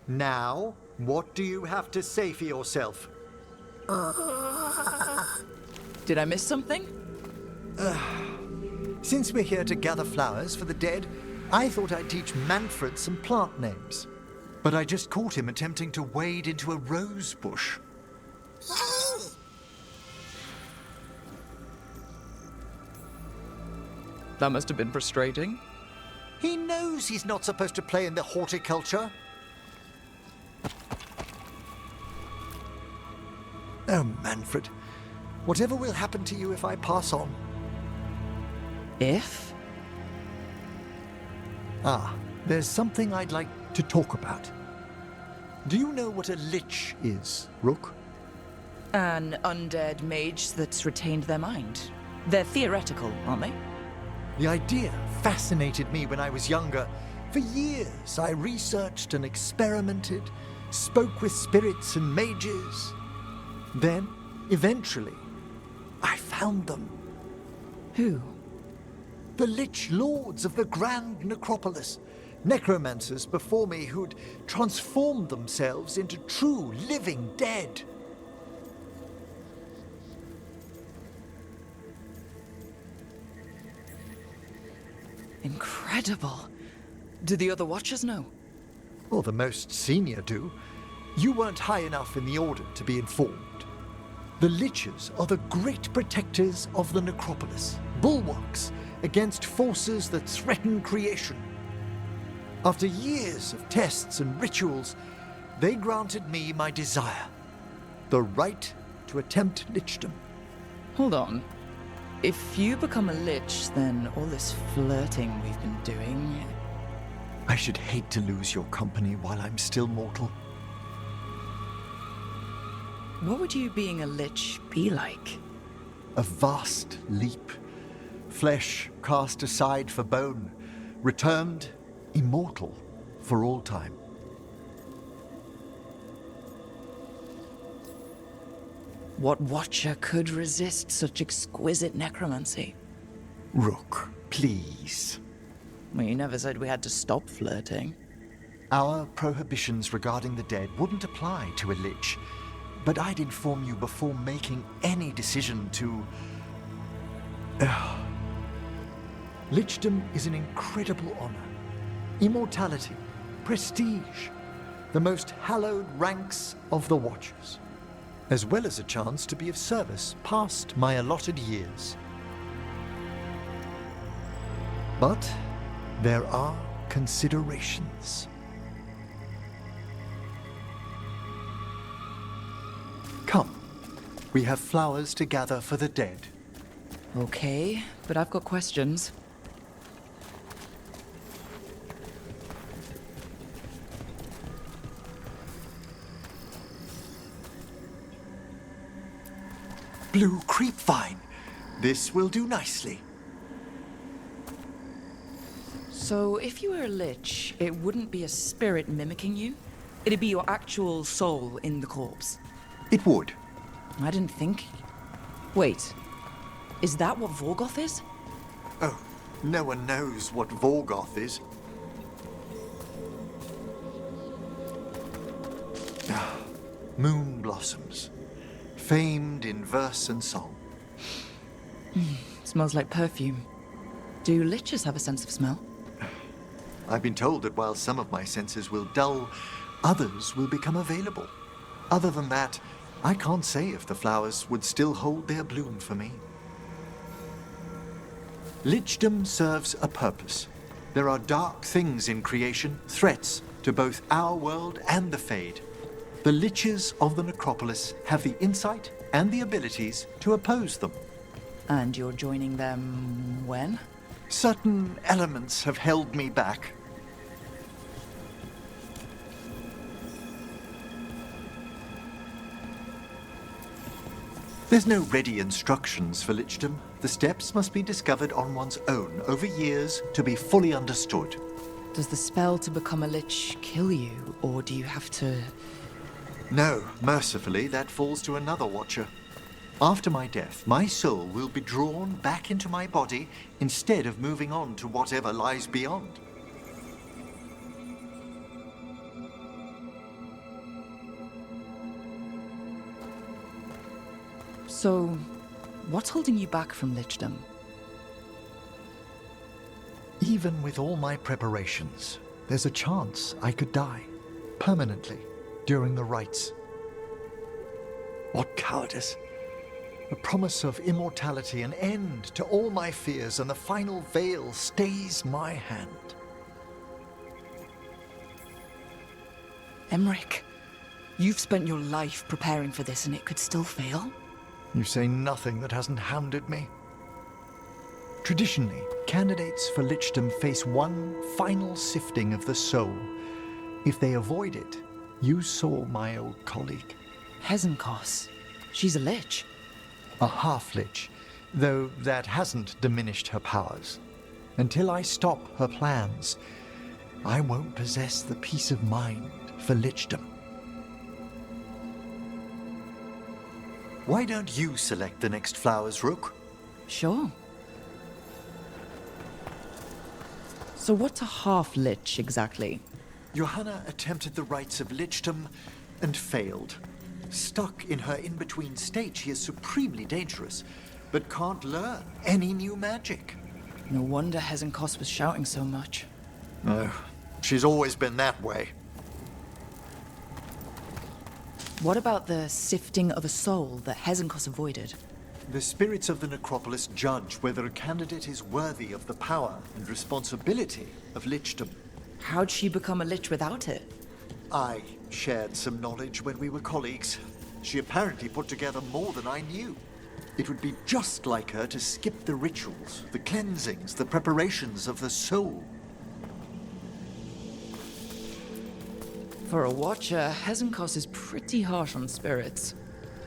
Now, what do you have to say for yourself? Did I miss something? Since we're here to gather flowers for the dead, I thought I'd teach Manfred some plant names. But I just caught him attempting to wade into a rose bush. That must have been frustrating. He knows he's not supposed to play in the horticulture. Oh, Manfred. Whatever will happen to you if I pass on? If? There's something I'd like to talk about. Do you know what a lich is, Rook? An undead mage that's retained their mind. They're theoretical, aren't they? The idea fascinated me when I was younger. For years, I researched and experimented, spoke with spirits and mages. Then, eventually, I found them. Who? The Lich Lords of the Grand Necropolis. Necromancers before me who'd transformed themselves into true living dead. Incredible. Do the other Watchers know? Well, the most senior do. You weren't high enough in the Order to be informed. The Liches are the great protectors of the Necropolis, bulwarks against forces that threaten creation. After years of tests and rituals, they granted me my desire, the right to attempt lichdom. Hold on. If you become a lich, then all this flirting we've been doing... I should hate to lose your company while I'm still mortal. What would you being a lich be like? A vast leap. Flesh cast aside for bone, returned immortal for all time. What Watcher could resist such exquisite necromancy? Rook, please. Well, you never said we had to stop flirting. Our prohibitions regarding the dead wouldn't apply to a lich, but I'd inform you before making any decision to... Lichdom is an incredible honor. Immortality, prestige, the most hallowed ranks of the Watchers, as well as a chance to be of service past my allotted years. But there are considerations. Come, we have flowers to gather for the dead. Okay, but I've got questions. Blue creepvine. This will do nicely. So, if you were a lich, it wouldn't be a spirit mimicking you? It'd be your actual soul in the corpse. It would. I didn't think... Wait. Is that what Vorgoth is? Oh, no one knows what Vorgoth is. Moon blossoms. Famed in verse and song. Smells like perfume. Do liches have a sense of smell? I've been told that while some of my senses will dull, others will become available. Other than that, I can't say if the flowers would still hold their bloom for me. Lichdom serves a purpose. There are dark things in creation, threats to both our world and the Fade. The Liches of the Necropolis have the insight and the abilities to oppose them. And you're joining them when? Certain elements have held me back. There's no ready instructions for lichdom. The steps must be discovered on one's own over years to be fully understood. Does the spell to become a lich kill you, or do you have to... No, mercifully, that falls to another Watcher. After my death, my soul will be drawn back into my body instead of moving on to whatever lies beyond. So, what's holding you back from lichdom? Even with all my preparations, there's a chance I could die permanently during the rites. What cowardice! The promise of immortality, an end to all my fears, and the final veil stays my hand. Emmrich, you've spent your life preparing for this and it could still fail? You say nothing that hasn't hounded me. Traditionally, candidates for lichdom face one final sifting of the soul. If they avoid it, you saw my old colleague. Hezenkos. She's a lich. A half-lich, though that hasn't diminished her powers. Until I stop her plans, I won't possess the peace of mind for lichdom. Why don't you select the next flowers, Rook? Sure. So what's a half-lich exactly? Johanna attempted the rites of lichdom and failed. Stuck in her in-between state, she is supremely dangerous, but can't learn any new magic. No wonder Hezenkos was shouting so much. No, she's always been that way. What about the sifting of a soul that Hezenkos avoided? The spirits of the necropolis judge whether a candidate is worthy of the power and responsibility of lichdom. How'd she become a lich without it? I shared some knowledge when we were colleagues. She apparently put together more than I knew. It would be just like her to skip the rituals, the cleansings, the preparations of the soul. For a watcher, Hezenkos is pretty harsh on spirits.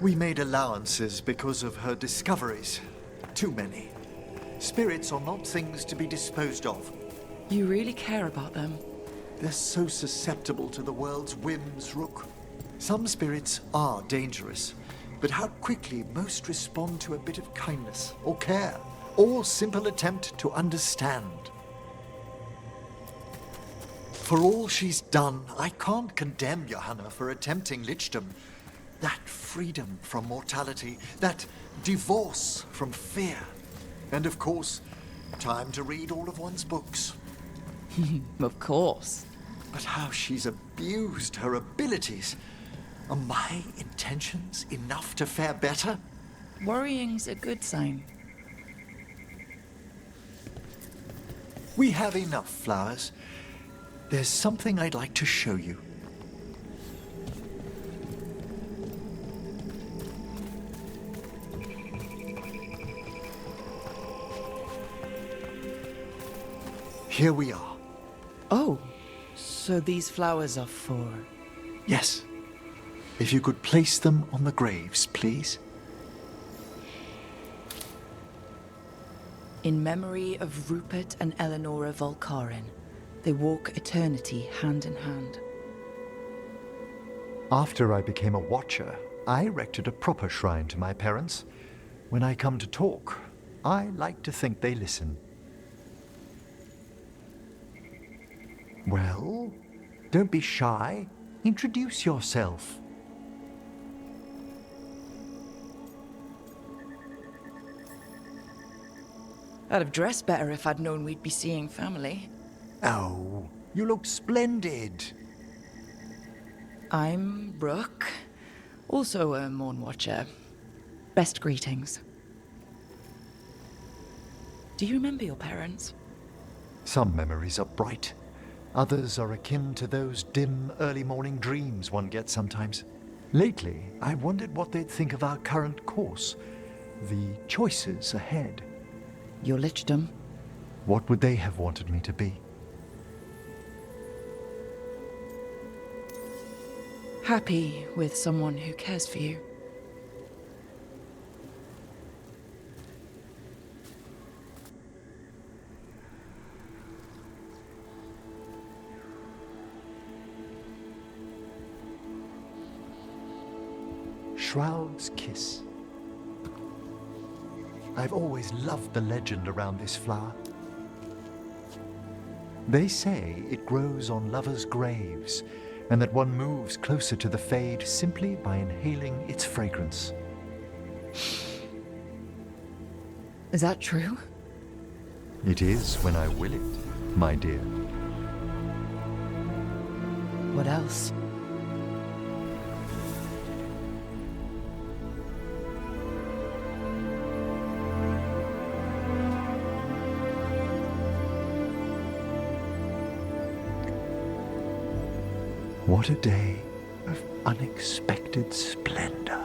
We made allowances because of her discoveries. Too many. Spirits are not things to be disposed of. You really care about them? They're so susceptible to the world's whims, Rook. Some spirits are dangerous, but how quickly most respond to a bit of kindness or care, or simple attempt to understand. For all she's done, I can't condemn Johanna for attempting lichdom. That freedom from mortality, that divorce from fear, and of course, time to read all of one's books. Of course. But how she's abused her abilities. Are my intentions enough to fare better? Worrying's a good sign. We have enough flowers. There's something I'd like to show you. Here we are. Oh, so these flowers are for... Yes. If you could place them on the graves, please. In memory of Rupert and Eleonora Volkarin, they walk eternity hand in hand. After I became a watcher, I erected a proper shrine to my parents. When I come to talk, I like to think they listen. Well, don't be shy. Introduce yourself. I'd have dressed better if I'd known we'd be seeing family. Oh, you look splendid. I'm Rook, also a Mourn Watcher. Best greetings. Do you remember your parents? Some memories are bright. Others are akin to those dim, early morning dreams one gets sometimes. Lately, I wondered what they'd think of our current course, the choices ahead. Your lichdom. What would they have wanted me to be? Happy with someone who cares for you. Shroud's Kiss. I've always loved the legend around this flower. They say it grows on lovers' graves, and that one moves closer to the fade simply by inhaling its fragrance. Is that true? It is when I will it, my dear. What else? What a day of unexpected splendor.